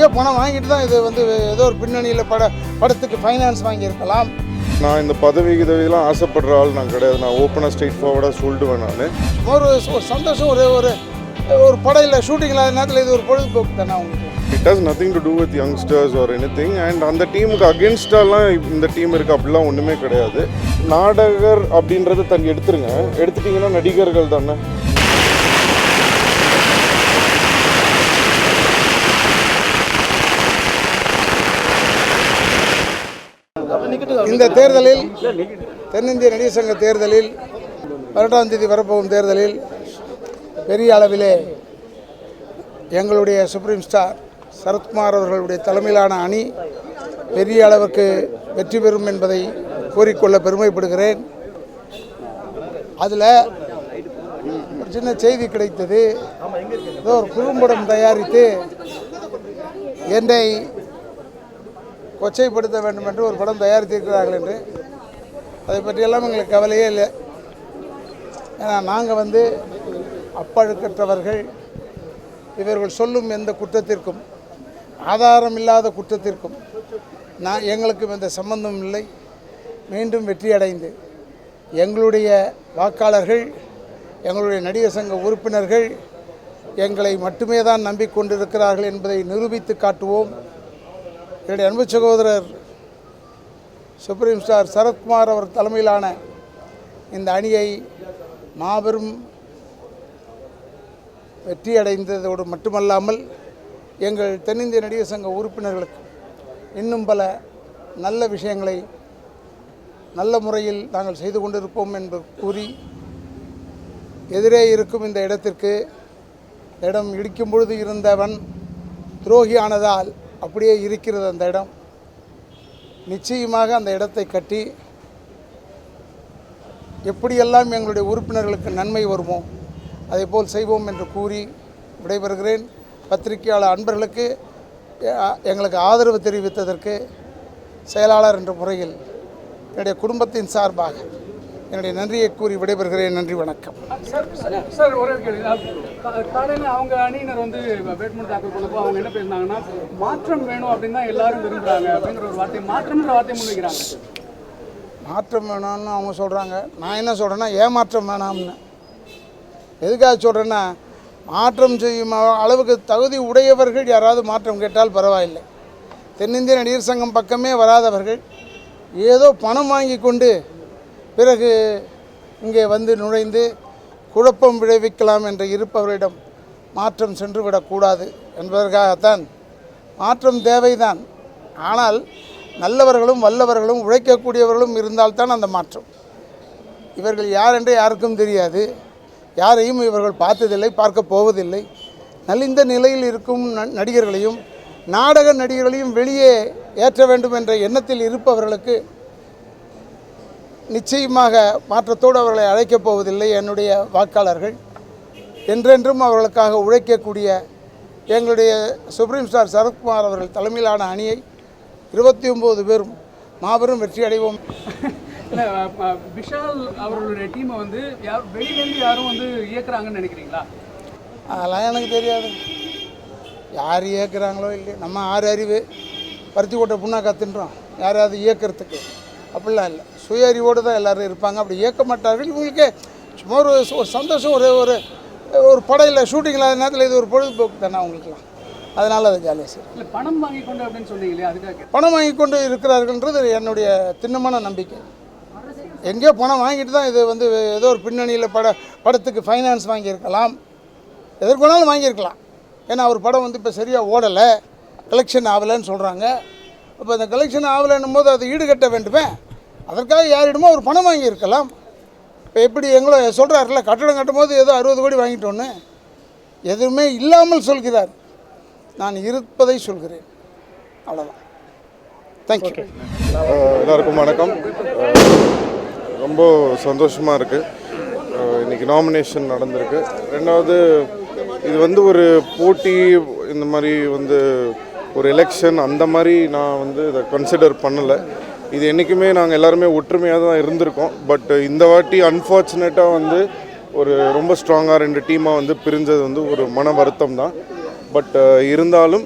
எங்கேயோ பணம் வாங்கிட்டு தான் இது வந்து ஏதோ ஒரு பின்னணியில் படத்துக்கு ஃபைனான்ஸ் வாங்கியிருக்கலாம். நான் இந்த பதவி இதெல்லாம் ஆசைப்படுற ஆள் நான் கிடையாது. நான் ஓப்பனாக ஸ்ட்ரெயிட் ஃபார்வர்டாக சொல்லிடுவேன். நான் ஒரு சந்தோஷம், ஒரு படம் இல்லை, ஷூட்டிங் இல்லாத நேரத்தில் இது ஒரு பொழுதுபோக்கு தானே அவங்களுக்கு. It has nothing to do with youngsters or anything. And அந்த டீமுக்கு அகேன்ஸ்டாலாம் இந்த டீம் இருக்குது அப்படிலாம் ஒன்றுமே கிடையாது. நாடகர் அப்படின்றத தங்க எடுத்துட்டிங்கன்னா நடிகர்கள் தானே. இந்த தேர்தலில், தென்னிந்திய நடிகர் சங்க தேர்தலில் 18ஆம் தேதி வரப்போகும் தேர்தலில் பெரிய அளவிலே எங்களுடைய சுப்ரீம் ஸ்டார் சரத்குமார் அவர்களுடைய தலைமையிலான அணி பெரிய அளவுக்கு வெற்றி பெறும் என்பதை கூறிக்கொள்ள பெருமைப்படுகிறேன். அதில் ஒரு சின்ன செய்தி கிடைத்தது. ஏதோ ஒரு குறும்படம் தயாரித்து என்னை கொச்சைப்படுத்த வேண்டும் என்று ஒரு படம் தயாரித்திருக்கிறார்கள் என்று. அதை பற்றியெல்லாம் எங்களுக்கு கவலையே இல்லை. ஏன்னா நாங்கள் அப்பழுக்கற்றவர்கள். இவர்கள் சொல்லும் எந்த குற்றத்திற்கும், ஆதாரம் இல்லாத குற்றத்திற்கும் எங்களுக்கும் எந்த சம்பந்தம் இல்லை. மீண்டும் வெற்றி அடைந்து எங்களுடைய வாக்காளர்கள், எங்களுடைய நடிகர் சங்க உறுப்பினர்கள் எங்களை மட்டுமே தான் நம்பிக்கொண்டிருக்கிறார்கள் என்பதை நிரூபித்து காட்டுவோம். என்னுடைய அன்பு சகோதரர் சுப்ரீம் ஸ்டார் சரத்குமார் அவர் தலைமையிலான இந்த அணியை மாபெரும் வெற்றி அடைந்ததோடு மட்டுமல்லாமல் எங்கள் தென்னிந்திய நடிகர் சங்க உறுப்பினர்களுக்கு இன்னும் பல நல்ல விஷயங்களை நல்ல முறையில் நாங்கள் செய்து கொண்டிருப்போம் என்று கூறி, எதிரே இருக்கும் இந்த இடத்திற்கு, இடம் இடிக்கும் பொழுது இருந்தவன் துரோகியானதால் அப்படியே இருக்கிறது அந்த இடம். நிச்சயமாக அந்த இடத்தை கட்டி எப்படியெல்லாம் எங்களுடைய உறுப்பினர்களுக்கு நன்மை வருமோ அதை போல் செய்வோம் என்று கூறி விடைபெறுகிறேன். பத்திரிகையாளர் அன்பர்களுக்கு எங்களுக்கு ஆதரவு தெரிவித்ததற்கு செயலாளர் என்ற முறையில் என்னுடைய குடும்பத்தின் சார்பாக என்னுடைய நன்றியை கூறி விடைபெறுகிறேன். நன்றி, வணக்கம். சார், ஒரு கேள்வி. காலையில் அவங்க அணியினர் வேட்புமனு தாக்கல் பண்ணப்போ அவங்க என்ன பேசினாங்கன்னா, மாற்றம் வேணும் அப்படின்னு தான் எல்லாரும் விரும்புகிறாங்க அப்படிங்கிற ஒரு வார்த்தை, மாற்றம்ன்ற வார்த்தையை முன்வைக்கிறாங்க. மாற்றம் வேணும்னு அவங்க சொல்கிறாங்க. நான் என்ன சொல்கிறேன்னா, ஏமாற்றம் வேணாம்னு. எதுக்காக சொல்கிறேன்னா, மாற்றம் செய்யும் அளவுக்கு தகுதி உடையவர்கள் யாராவது மாற்றம் கேட்டால் பரவாயில்லை. தென்னிந்திய நடிகர் சங்கம் பக்கமே வராதவர்கள், ஏதோ பணம் வாங்கி கொண்டு பிறகு இங்கே நுழைந்து குழப்பம் விளைவிக்கலாம் என்று இருப்பவர்களிடம் மாற்றம் சென்று விடக்கூடாது என்பதற்காகத்தான். மாற்றம் தேவைதான். ஆனால் நல்லவர்களும் வல்லவர்களும் உழைக்கக்கூடியவர்களும் இருந்தால்தான் அந்த மாற்றம். இவர்கள் யார் என்று யாருக்கும் தெரியாது. யாரையும் இவர்கள் பார்த்ததில்லை, பார்க்க போவதில்லை. நலிந்த நிலையில் இருக்கும் நடிகர்களையும் நாடக நடிகர்களையும் வெளியே ஏற்ற வேண்டும் என்ற எண்ணத்தில் இருப்பவர்களுக்கு நிச்சயமாக மாற்றத்தோடு அவர்களை அழைக்கப் போவதில்லை. என்னுடைய வாக்காளர்கள் என்றென்றும் அவர்களுக்காக உழைக்கக்கூடிய எங்களுடைய சுப்ரீம் ஸ்டார் சரத்குமார் அவர்கள் தலைமையிலான அணியை 29 பேரும் மாபெரும் வெற்றி அடைவோம். இல்லை, விஷால் அவர்களுடைய டீமை வெளியிலேருந்து யாரும் இயக்குறாங்கன்னு நினைக்கிறீங்களா? அதெல்லாம் எனக்கு தெரியாது. யார் இயக்குறாங்களோ இல்லையோ, நம்ம ஆறு அறிவு பருத்தி கொட்டை புண்ணா கற்றுன்றோம். யாராவது இயக்கிறதுக்கு அப்படிலாம் இல்லை. சுய அறிவோடு தான் எல்லோரும் இருப்பாங்க. அப்படி இயக்க மாட்டார்கள். இவங்களுக்கே சும்மா ஒரு சந்தோஷம், ஒரு படையில் ஷூட்டிங் இல்லாத நேரத்தில் இது ஒரு பொழுதுபோக்கு தானே அவங்களுக்குலாம். அதனால் அது ஜாலியாக சார். இல்லை, பணம் வாங்கி கொண்டு அப்படின்னு சொன்னீங்களே, அதுக்காக பணம் வாங்கி கொண்டு இருக்கிறார்கள்ன்றது என்னுடைய திண்ணமான நம்பிக்கை. எங்கேயோ பணம் வாங்கிட்டு தான் இது ஏதோ ஒரு பின்னணியில் படத்துக்கு ஃபைனான்ஸ் வாங்கியிருக்கலாம், எதற்கு வேணாலும் வாங்கியிருக்கலாம். ஏன்னா அவர் படம் இப்போ சரியாக ஓடலை, கலெக்ஷன் ஆகலைன்னு சொல்கிறாங்க. அப்போ இந்த கலெக்ஷன் ஆகலைன்னும் போது அதை ஈடுகட்ட வேண்டுமே. அதற்காக யாரிடமோ ஒரு பணம் வாங்கியிருக்கலாம். இப்போ எப்படி எங்களோ சொல்கிறாருல, கட்டடம் கட்டும் போது ஏதோ 60 கோடி வாங்கிட்டோன்னு எதுவுமே இல்லாமல் சொல்கிறார். நான் இருப்பதை சொல்கிறேன், அவ்வளோதான். தேங்க்யூ. எல்லாருக்கும் வணக்கம். ரொம்ப சந்தோஷமாக இருக்குது. இன்றைக்கி நாமினேஷன் நடந்திருக்கு. ரெண்டாவது, இது ஒரு போட்டி, இந்த மாதிரி ஒரு எலெக்ஷன் அந்த மாதிரி நான் இதை கன்சிடர் பண்ணலை. இது என்றைக்குமே நாங்கள் எல்லாருமே ஒற்றுமையாக தான் இருந்திருக்கோம். பட் இந்த வாட்டி அன்ஃபார்ச்சுனேட்டாக ஒரு ரொம்ப ஸ்ட்ராங்காக 2 டீமாக பிரிஞ்சது ஒரு மன வருத்தம் தான். பட் இருந்தாலும்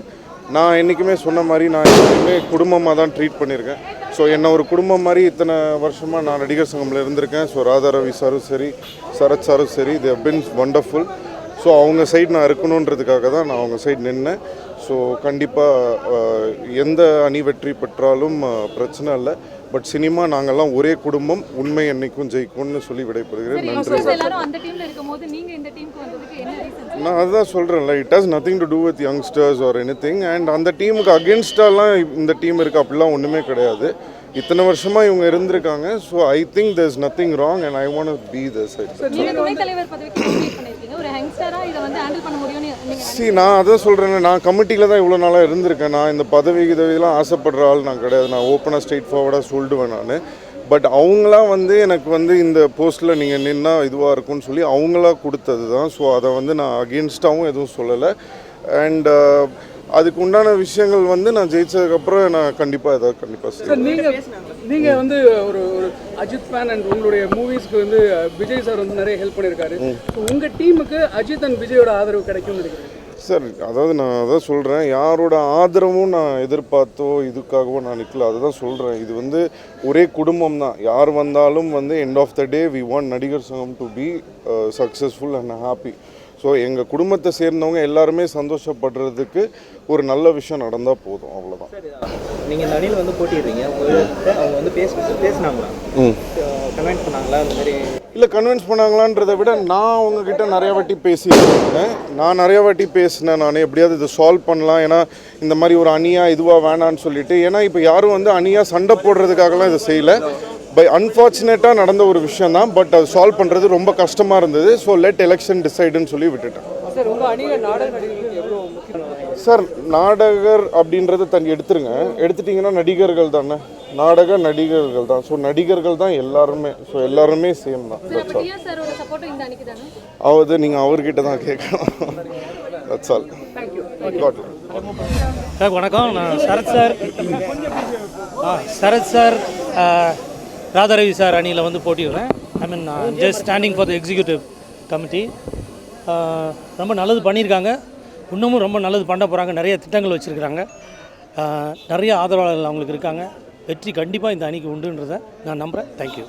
நான் என்றைக்குமே சொன்ன மாதிரி நான் எப்பவுமே குடும்பமாக தான் ட்ரீட் பண்ணியிருக்கேன். ஸோ என்ன ஒரு குடும்பம் மாதிரி இத்தனை வருஷமாக நான் நடிகர் சங்கமில் இருந்திருக்கேன். ஸோ ராதா ரவி சாரும் சரி, சரத் சாரும் சரி, they have been wonderful. So அவங்க சைடு நான் இருக்கணுன்றதுக்காக தான் நான் அவங்க சைடு நின்னேன். ஸோ கண்டிப்பாக எந்த அணி வெற்றி பெற்றாலும் பிரச்சனை இல்லை. பட் சினிமா நாங்கள்லாம் ஒரே குடும்பம், உண்மை என்னைக்கும் ஜெயிக்கும்னு சொல்லி விடைபெறுகிறேன். நன்றி. நான் அதுதான் சொல்கிறேன்ல, it has nothing to do with youngsters or anything. And அந்த டீமுக்கு அகேன்ஸ்டாலாம் இந்த டீம் இருக்குது அப்படிலாம் ஒன்றுமே கிடையாது. இத்தனை வருஷமாக இவங்க இருந்திருக்காங்க. So I think there is nothing wrong and I want to be the side. நான் அதான் சொல்கிறேன், நான் கமிட்டியில் தான் இவ்வளோ நாளாக இருந்திருக்கேன். நான் இந்த பதவி இதெல்லாம் ஆசைப்படுற ஆள் நான் கிடையாது. நான் ஓப்பனாக ஸ்ட்ரெயிட் ஃபார்வர்டாக சொல்லிடுவேன் நான். பட் அவங்களாம் எனக்கு இந்த போஸ்ட்டில் நீங்கள் நின்னா இதுவாக இருக்கும்னு சொல்லி அவங்களா கொடுத்தது தான். ஸோ அதை நான் அகெயின்ஸ்டாகவும் எதுவும் சொல்லலை. அண்ட் அதுக்கு உண்டான விஷயங்கள் நான் ஜெயிச்சதுக்கப்புறம் நான் கண்டிப்பாக ஏதாவது கண்டிப்பாக செய்வேன். நீங்கள் ஒரு அஜித் ஃபேன் அண்ட் உங்களுடைய மூவிஸ்க்கு விஜய் சார் நிறைய ஹெல்ப் பண்ணியிருக்காரு. உங்கள் டீமுக்கு அஜித் அண்ட் விஜயோட ஆதரவு கிடைக்கும்னு நினைக்கிறேன் சார். அதாவது நான் அதான் சொல்கிறேன், யாரோட ஆதரவும் நான் எதிர்பார்த்தோ இதுக்காகவோ நான் நிற்கல. அதுதான் சொல்கிறேன், இது ஒரே குடும்பம் தான். யார் வந்தாலும் end of the day we want Nadigar Sangam to be successful and happy. So எங்கள் குடும்பத்தை சேர்ந்தவங்க எல்லாருமே சந்தோஷப்படுறதுக்கு ஒரு நல்ல விஷயம் நடந்தால் போதும், அவ்வளோதான். நீங்கள் இந்த அணியில் போட்டிடுறீங்க, அவங்க பேசினாங்களா, கன்வின்ஸ் பண்ணாங்களா அந்த மாதிரி? இல்லை, கன்வின்ஸ் பண்ணாங்களான்றதை விட நான் அவங்கக்கிட்ட நிறைய வாட்டி பேசியிருக்கேன். நான் எப்படியாவது இதை சால்வ் பண்ணலாம். ஏன்னா இந்த மாதிரி ஒரு அணியாக இதுவாக வேணான்னு சொல்லிட்டு, ஏன்னா இப்போ யாரும் அணியாக சண்டை போடுறதுக்காகலாம் இதை செய்யலை. பை அன்ஃபார்ச்சுனேட்டாக நடந்த ஒரு விஷயம் தான். பட் அது சால்வ் பண்ணுறது ரொம்ப கஷ்டமாக இருந்தது. ஸோ லெட் எலெக்ஷன் டிசைடுன்னு சொல்லி விட்டுட்டேன். சார் நாடகர் அப்படின்றத எடுத்துட்டிங்கன்னா நடிகர்கள் தானே, நாடக நடிகர்கள் தான். ஸோ நடிகர்கள் தான் எல்லாருமே. ஸோ எல்லாருமே சேம் தான். அவது நீங்கள் அவர்கிட்ட தான் கேட்கணும். That's all. வணக்கம், நான் சரத் சார் ராதா ரவி சார் அணியில் போட்டிடுறேன். I mean just standing for the executive committee. ரொம்ப நல்லது பண்ணியிருக்காங்க, இன்னமும் ரொம்ப நல்லது பண்ண போகிறாங்க. நிறைய திட்டங்கள் வச்சுருக்கிறாங்க, நிறைய ஆதரவாளர்கள் அவங்களுக்கு இருக்காங்க. வெற்றி கண்டிப்பாக இந்த அணிக்கு உண்டுன்றதை நான் நம்புகிறேன். தேங்க்யூ.